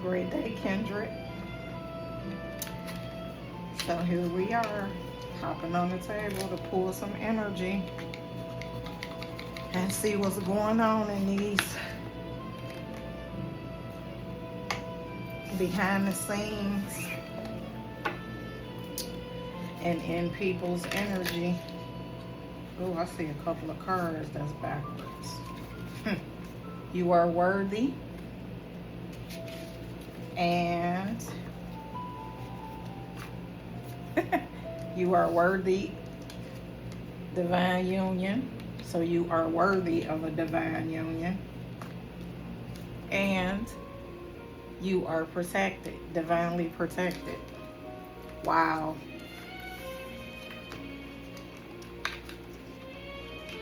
Great day, Kendrick. So here we are, hopping on the table to pull some energy and see what's going on in these behind the scenes and in people's energy. Oh, I see a couple of cards that's backwards. You are worthy, and you are worthy, divine union. So you are worthy of a divine union, and you are protected, divinely protected. Wow.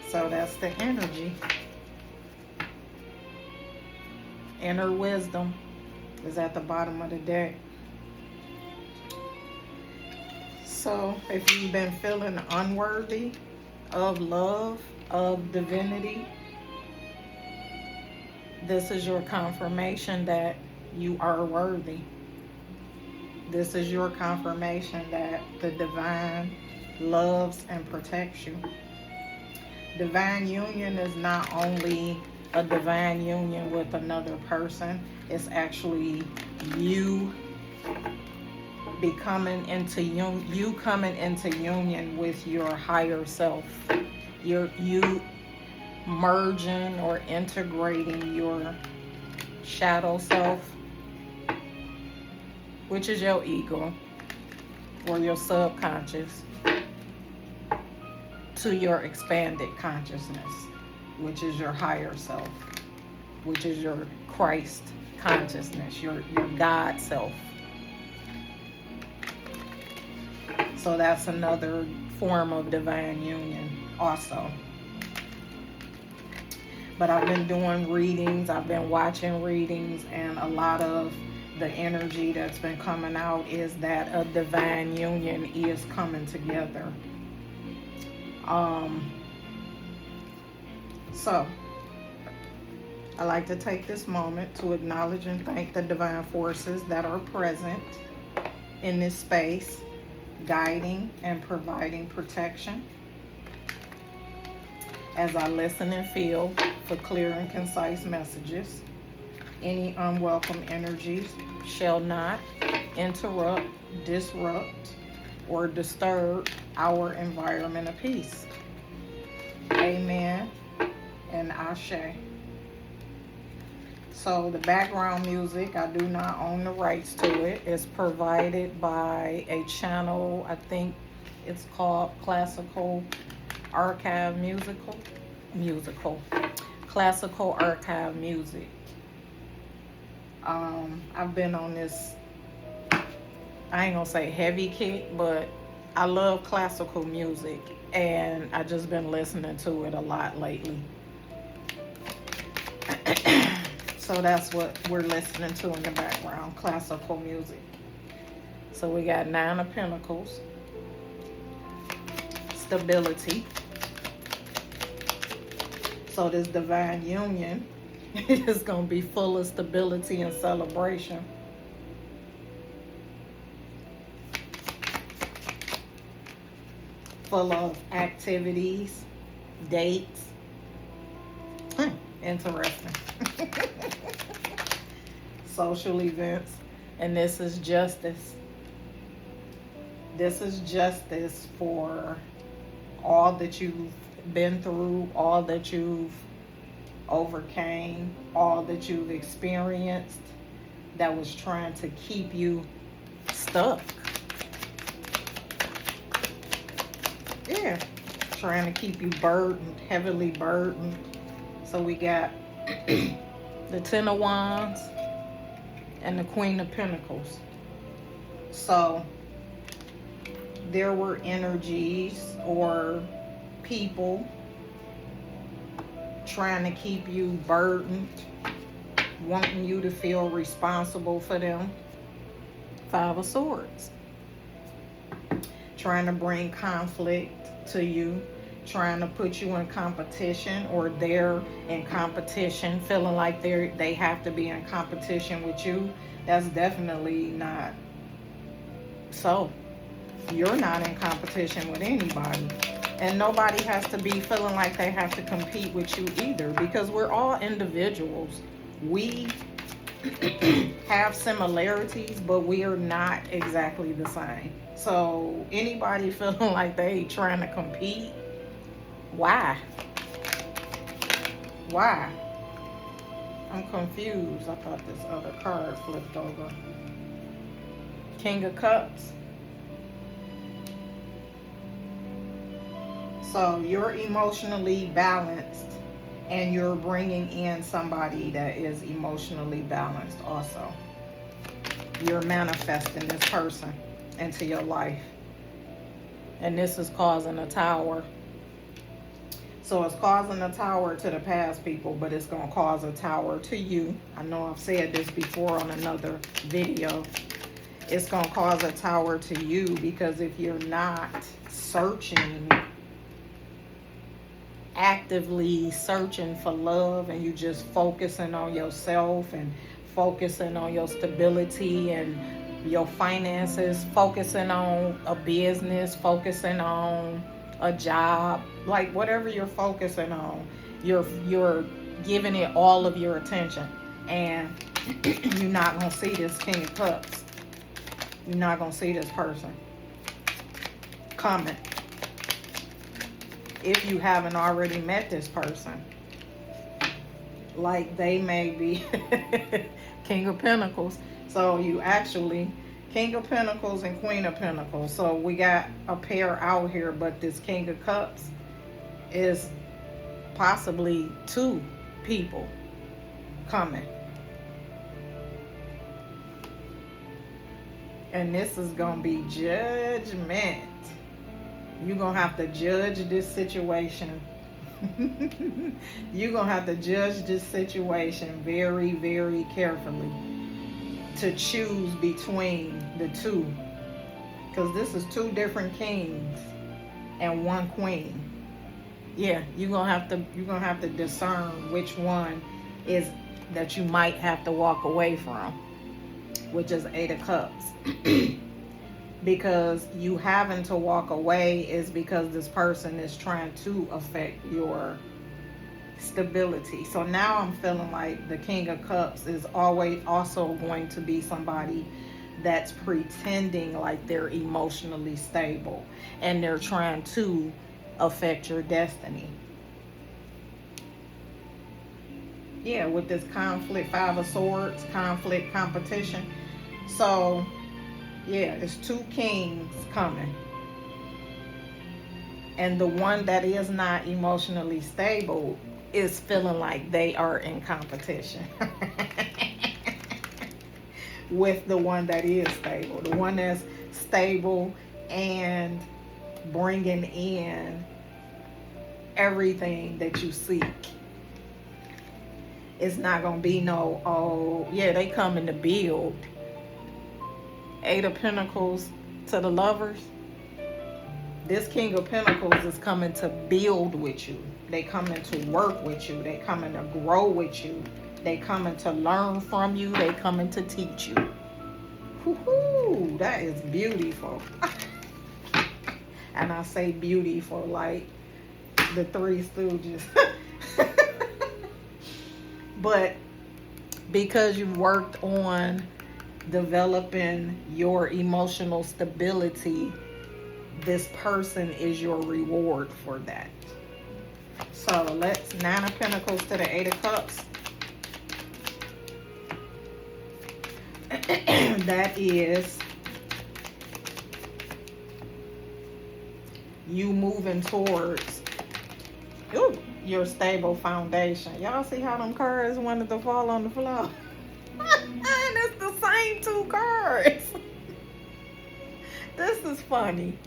So that's the energy. Inner wisdom is at the bottom of the deck. So if you've been feeling unworthy of love, of divinity, this is your confirmation that you are worthy. This is your confirmation that the divine loves and protects you. Divine union is not only a divine union with another person, it's actually you becoming into you coming into union with your higher self. You merging or integrating your shadow self, which is your ego or your subconscious, to your expanded consciousness, which is your higher self, which is your Christ consciousness, your God self. So that's another form of divine union also. But I've been doing readings, I've been watching readings, and a lot of the energy that's been coming out is that a divine union is coming together. So I like to take this moment to acknowledge and thank the divine forces that are present in this space, guiding and providing protection as I listen and feel for clear and concise messages. Any unwelcome energies shall not interrupt, disrupt, or disturb our environment of peace. Amen and Ashe. So the background music, I do not own the rights to it. It's provided by a channel, I think it's called Classical Archive Musical. Classical Archive Music. I've been on this, I ain't gonna say heavy kick, but I love classical music, and I just been listening to it a lot lately. So that's what we're listening to in the background, classical music. So we got 9 of Pentacles, stability. So this divine union is going to be full of stability and celebration. Full of activities, dates. Interesting. Social events. And this is justice. This is justice for all that you've been through, all that you've overcame, all that you've experienced that was trying to keep you stuck. Yeah, trying to keep you burdened, heavily burdened. So we got the 10 of Wands and the Queen of Pentacles. So there were energies or people trying to keep you burdened, wanting you to feel responsible for them. 5 of Swords. Trying to bring conflict to you, trying to put you in competition, or they're in competition, feeling like they have to be in competition with you. That's definitely not so. You're not in competition with anybody. And nobody has to be feeling like they have to compete with you either, because we're all individuals. We have similarities, but we are not exactly the same. So anybody feeling like they trying to compete, why? Why? I'm confused. I thought this other card flipped over. King of Cups. So you're emotionally balanced, and you're bringing in somebody that is emotionally balanced also. You're manifesting this person into your life. And this is causing a tower. So it's causing a tower to the past people, but it's going to cause a tower to you. I know I've said this before on another video. It's going to cause a tower to you, because if you're not searching, actively searching for love, and you just focusing on yourself and focusing on your stability and your finances, focusing on a business, focusing on a job, like whatever you're focusing on, you're giving it all of your attention, and you're not gonna see this King of Cups. You're not gonna see this person coming. If you haven't already met this person, like they may be King of Pentacles. So you actually, King of Pentacles and Queen of Pentacles. So we got a pair out here, but this King of Cups is possibly two people coming. And this is going to be judgment. You're going to have to judge this situation. You're going to have to judge this situation very, very carefully to choose between the two. Because this is two different kings and one queen. Yeah, you're going to have to discern which one is that you might have to walk away from, which is Eight of Cups. Because you having to walk away is because this person is trying to affect your stability. So now I'm feeling like the King of Cups is always also going to be somebody that's pretending like they're emotionally stable, and they're trying to affect your destiny. Yeah, with this conflict, Five of Swords, conflict, competition. So yeah, it's two kings coming. And the one that is not emotionally stable is feeling like they are in competition with the one that is stable. The one that's stable and bringing in everything that you seek. It's not going to be no, oh, yeah, they coming to build. Eight of Pentacles to the Lovers. This King of Pentacles is coming to build with you. They coming to work with you. They coming to grow with you. They coming to learn from you. They coming to teach you. Woo-hoo, that is beautiful. And I say beautiful like the Three Stooges. But because you've worked on developing your emotional stability, this person is your reward for that. So let's Nine of Pentacles to the Eight of Cups. That is you moving towards your stable foundation. Y'all see how them cards wanted to fall on the floor? And it's the same two cards. This is funny.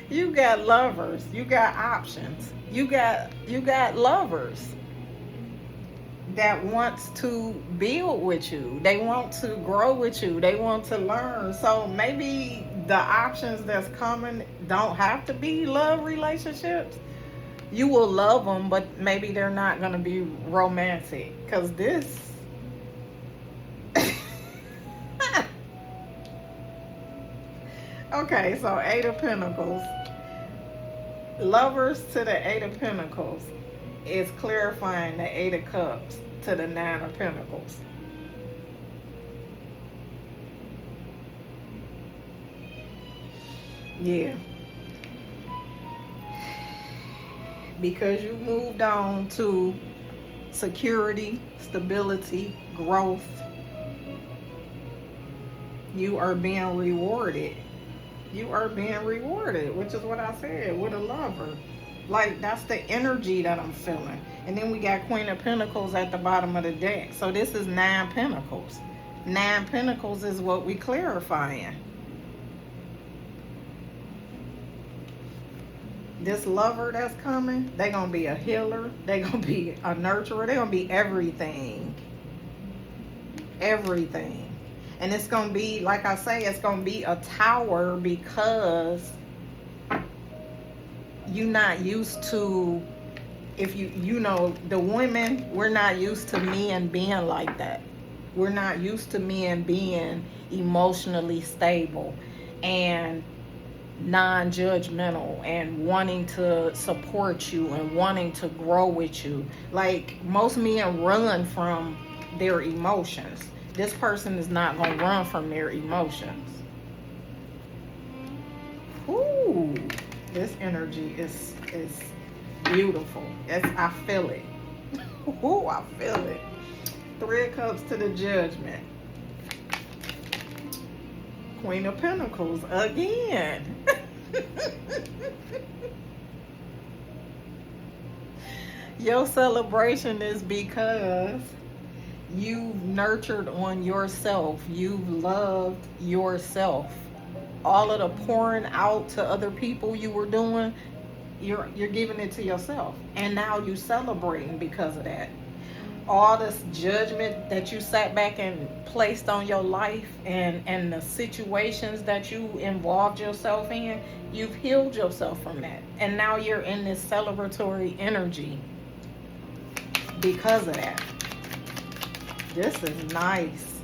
You got lovers. You got options. You got lovers. that wants to build with you. They want to grow with you. They want to learn. So maybe the options that's coming don't have to be love relationships. You will love them, but maybe they're not going to be romantic. Because this. Okay, so Eight of Pentacles. Lovers to the Eight of Pentacles is clarifying the Eight of Cups to the Nine of Pentacles. Yeah. Because you moved on to security, stability, growth, you are being rewarded. You are being rewarded, which is what I said with a lover. Like, that's the energy that I'm feeling. And then we got Queen of Pentacles at the bottom of the deck. So this is 9 Pentacles. 9 Pentacles is what we clarifying. This lover that's coming, they're going to be a healer. They're going to be a nurturer. They're going to be everything. Everything. And it's going to be, like I say, it's going to be a tower because you're not used to, if you know, the women, we're not used to men being like that. We're not used to men being emotionally stable and non-judgmental and wanting to support you and wanting to grow with you. Like, most men run from their emotions. This person is not going to run from their emotions. Ooh, this energy is beautiful. I feel it. Ooh, I feel it. 3 of Cups to the Judgment. Queen of Pentacles again. Your celebration is because you've nurtured on yourself. You've loved yourself. All of the pouring out to other people you were doing, you're giving it to yourself. And now you're celebrating because of that. All this judgment that you sat back and placed on your life and the situations that you involved yourself in, you've healed yourself from that. And now you're in this celebratory energy because of that. This is nice.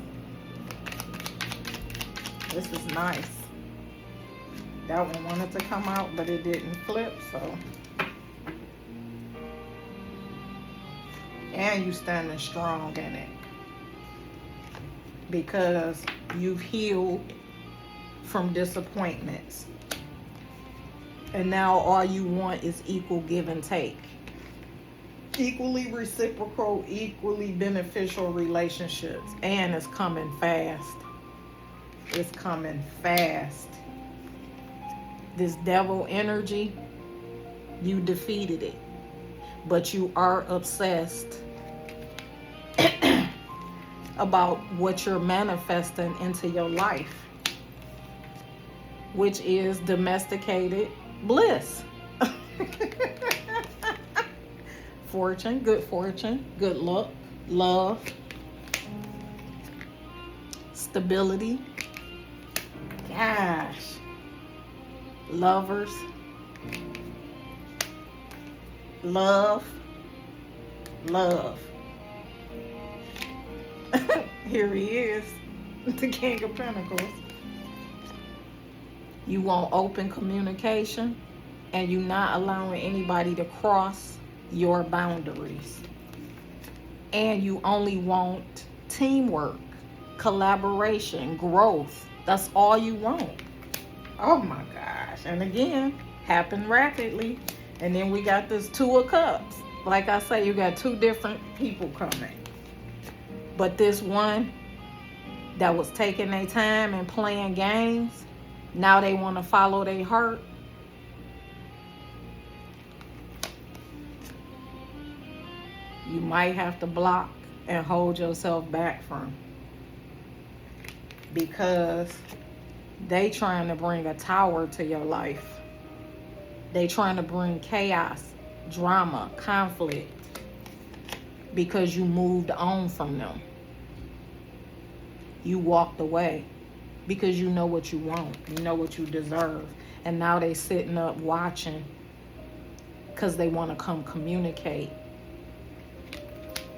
This is nice. That one wanted to come out, but it didn't flip, so. And you standing strong in it. Because you've healed from disappointments. And now all you want is equal give and take. Equally reciprocal, equally beneficial relationships. And it's coming fast. It's coming fast. This devil energy, you defeated it. But you are obsessed about what you're manifesting into your life, which is domesticated bliss. Fortune, good luck, love, stability. Gosh, lovers, love. Here he is, the King of Pentacles. You want open communication, and you're not allowing anybody to cross your boundaries. And you only want teamwork, collaboration, growth. That's all you want. Oh my gosh. And again, happened rapidly. And then we got this 2 of Cups. Like I say, you got 2 different people coming. But this one that was taking their time and playing games, now they want to follow their heart. You might have to block and hold yourself back from. Because they trying to bring a tower to your life. They trying to bring chaos, drama, conflict. because you moved on from them. You walked away because you know what you want. You know what you deserve. And now they sitting up watching because they want to come communicate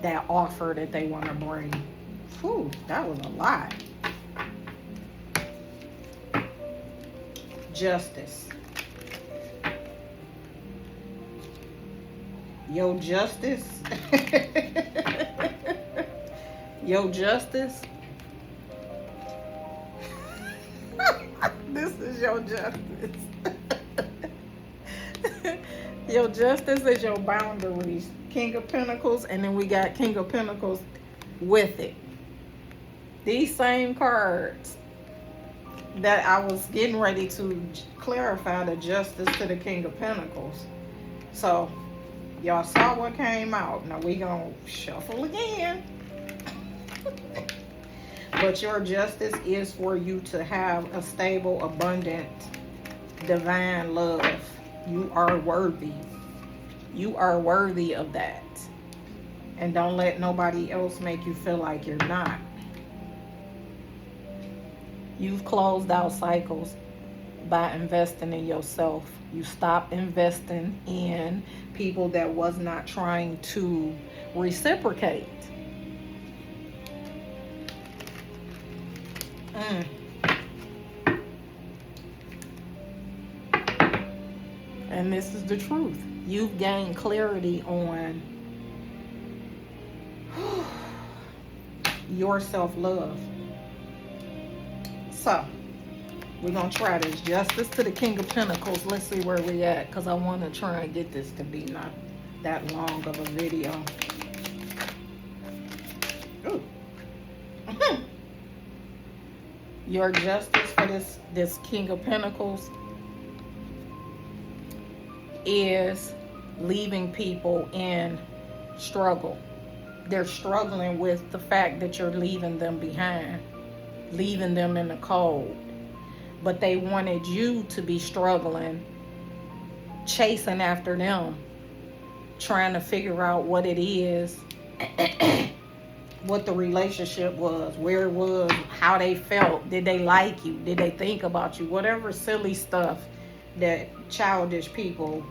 that offer that they want to bring. Whew, that was a lot. Justice. Yo, justice. Yo, justice. This is your justice. Your justice is your boundaries. King of Pentacles, and then we got King of Pentacles with it. These same cards that I was getting ready to clarify the justice to the King of Pentacles. So, y'all saw what came out. Now we gonna shuffle again. But your justice is for you to have a stable, abundant, divine love. You are worthy. You are worthy of that. And don't let nobody else make you feel like you're not. You've closed out cycles by investing in yourself. You stopped investing in people that was not trying to reciprocate. And this is the truth. You've gained clarity on your self-love. So, we're going to try this. Justice to the King of Pentacles. Let's see where we at, because I want to try and get this to be not that long of a video. Ooh. Your justice for this King of Pentacles is leaving people in struggle. They're struggling with the fact that you're leaving them behind, leaving them in the cold. But they wanted you to be struggling, chasing after them, trying to figure out what it is, what the relationship was, where it was, how they felt, did they like you, did they think about you, whatever silly stuff that childish people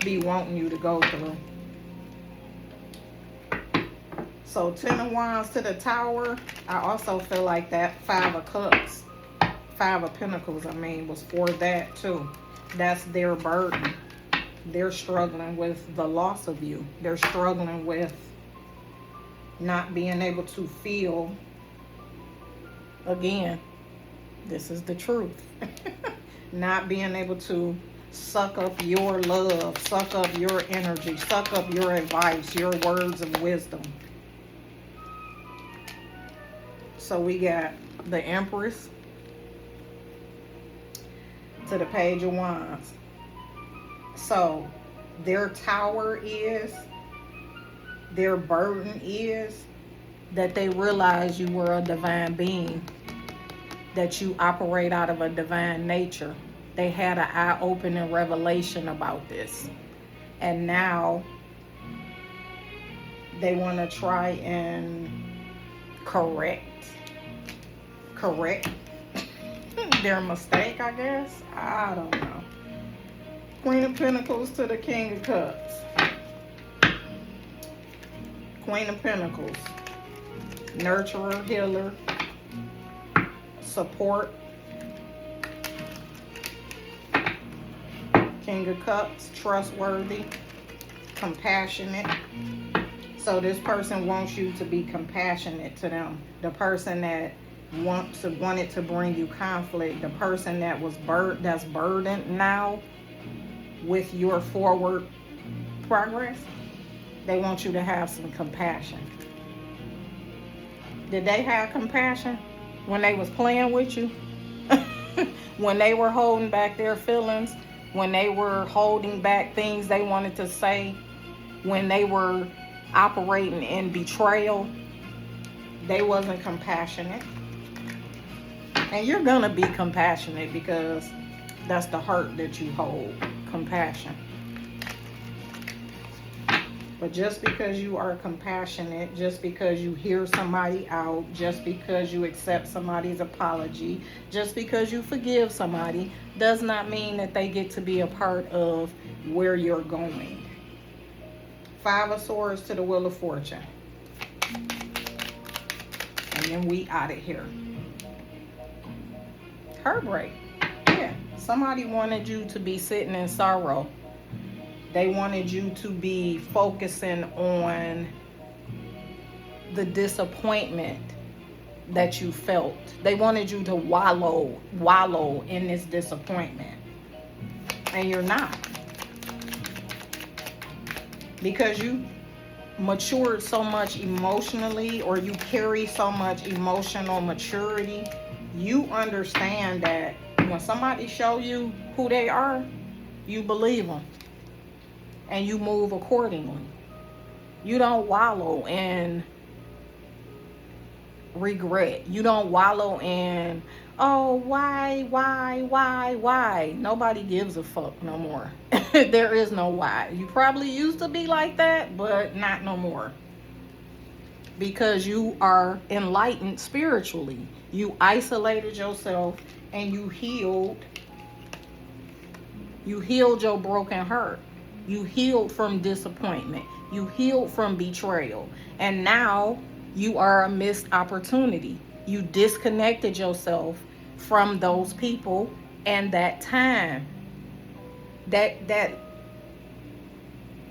be wanting you to go through. So 10 of Wands to the Tower. I also feel like that 5 of Cups, 5 of Pentacles, was for that too. That's their burden. They're struggling with the loss of you. They're struggling with not being able to feel. Again, this is the truth. Not being able to suck up your love, suck up your energy, suck up your advice, your words of wisdom. So we got the Empress to the Page of Wands. So their tower is, their burden is that they realize you were a divine being, that you operate out of a divine nature. They had an eye-opening revelation about this. And now they want to try and correct their mistake, I guess. I don't know. Queen of Pentacles to the King of Cups. Queen of Pentacles. Nurturer, healer, support. King of Cups, trustworthy, compassionate. So this person wants you to be compassionate to them. The person that wanted to bring you conflict, the person that was that's burdened now with your forward progress, they want you to have some compassion. Did they have compassion when they was playing with you? When they were holding back their feelings, when they were holding back things they wanted to say, when they were operating in betrayal, they wasn't compassionate. And you're gonna be compassionate because that's the heart that you hold, compassion. But just because you are compassionate, just because you hear somebody out, just because you accept somebody's apology, just because you forgive somebody, does not mean that they get to be a part of where you're going. Five of Swords to the Wheel of Fortune. And then we out of here. Heartbreak. Yeah. Somebody wanted you to be sitting in sorrow. They wanted you to be focusing on the disappointment that you felt. They wanted you to wallow in this disappointment. And you're not. Because you matured so much emotionally, or you carry so much emotional maturity, you understand that when somebody show you who they are, you believe them. And you move accordingly. You don't wallow in regret. You don't wallow in, oh, why? Nobody gives a fuck no more. There is no why. You probably used to be like that, but not no more. Because you are enlightened spiritually. You isolated yourself and you healed. You healed your broken heart. You healed from disappointment. You healed from betrayal. And now you are a missed opportunity. You disconnected yourself from those people and that time. That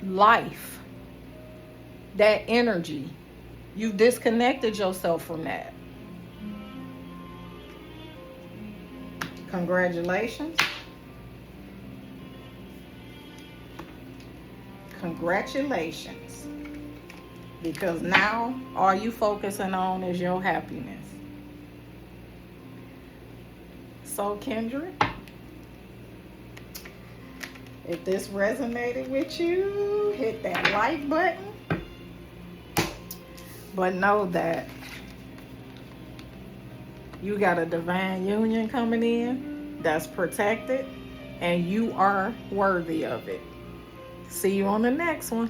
life. That energy. You disconnected yourself from that. Congratulations. Congratulations. Because now all you focusing on is your happiness. So Kendra, if this resonated with you, hit that like button. But know that you got a divine union coming in that's protected, and you are worthy of it. See you on the next one.